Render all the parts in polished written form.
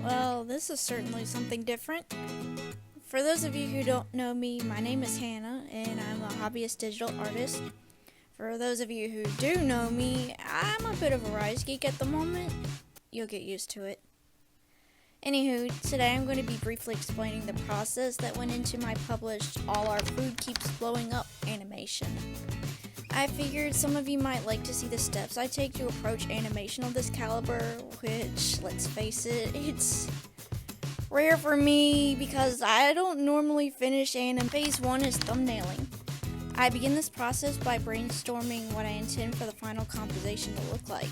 Well, this is certainly something different. For those of you who don't know me, my name is Hannah, and I'm a hobbyist digital artist. For those of you who do know me, I'm a bit of a rise geek at the moment. You'll get used to it. Anywho, today I'm going to be briefly explaining the process that went into my published All Our Food Keeps Blowing Up animation. I figured some of you might like to see the steps I take to approach animation of this caliber, which, let's face it, it's rare for me because I don't normally finish anime. Phase 1 is thumbnailing. I begin this process by brainstorming what I intend for the final composition to look like.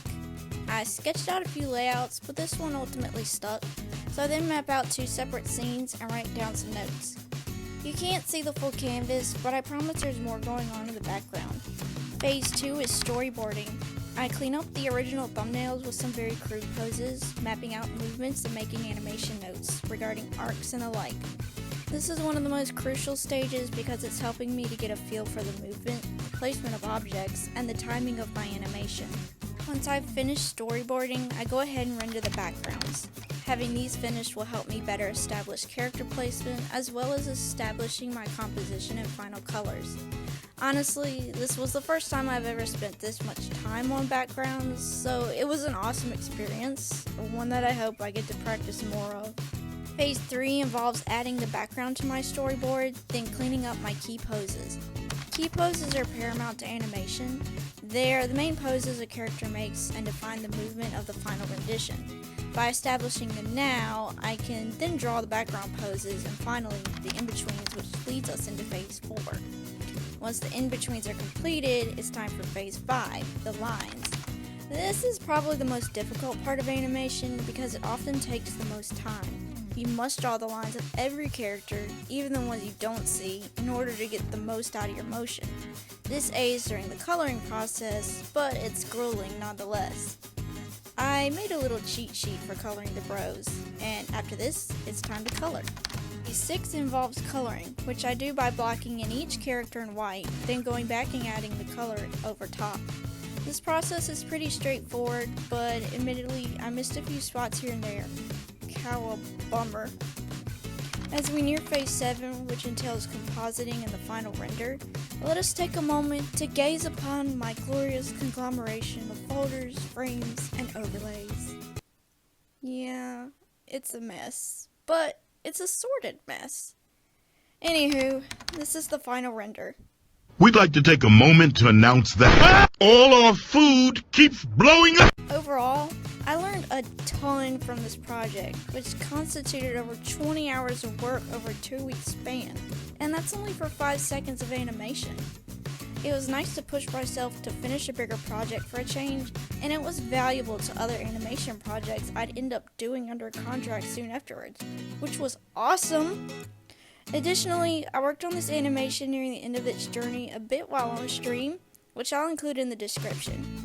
I sketched out a few layouts, but this one ultimately stuck, so I then map out 2 separate scenes and write down some notes. You can't see the full canvas, but I promise there's more going on in the background. Phase 2 is storyboarding. I clean up the original thumbnails with some very crude poses, mapping out movements and making animation notes regarding arcs and the like. This is one of the most crucial stages because it's helping me to get a feel for the movement, the placement of objects, and the timing of my animation. Once I've finished storyboarding, I go ahead and render the backgrounds. Having these finished will help me better establish character placement as well as establishing my composition and final colors. Honestly, this was the first time I've ever spent this much time on backgrounds, so it was an awesome experience, one that I hope I get to practice more of. Phase 3 involves adding the background to my storyboard, then cleaning up my key poses. Key poses are paramount to animation. They are the main poses a character makes and define the movement of the final rendition. By establishing them now, I can then draw the background poses and finally the in-betweens, which leads us into Phase 4. Once the in-betweens are completed, it's time for Phase 5, the lines. This is probably the most difficult part of animation because it often takes the most time. You must draw the lines of every character, even the ones you don't see, in order to get the most out of your motion. This aids during the coloring process, but it's grueling nonetheless. I made a little cheat sheet for coloring the bros, and after this, it's time to color. Phase 6 involves coloring, which I do by blocking in each character in white, then going back and adding the color over top. This process is pretty straightforward, but admittedly, I missed a few spots here and there. How a bummer. As we near Phase 7, which entails compositing and the final render, let us take a moment to gaze upon my glorious conglomeration of folders, frames, and overlays. Yeah, it's a mess, but it's a sorted mess. Anywho, this is the final render. We'd like to take a moment to announce that all our food keeps blowing up. Overall, I learned a ton from this project, which constituted over 20 hours of work over a 2-week span, and that's only for 5 seconds of animation. It was nice to push myself to finish a bigger project for a change, and it was valuable to other animation projects I'd end up doing under contract soon afterwards, which was awesome! Additionally, I worked on this animation nearing the end of its journey a bit while on stream, which I'll include in the description.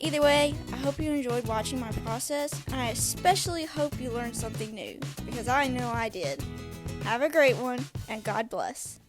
Either way, I hope you enjoyed watching my process, and I especially hope you learned something new, because I know I did. Have a great one, and God bless.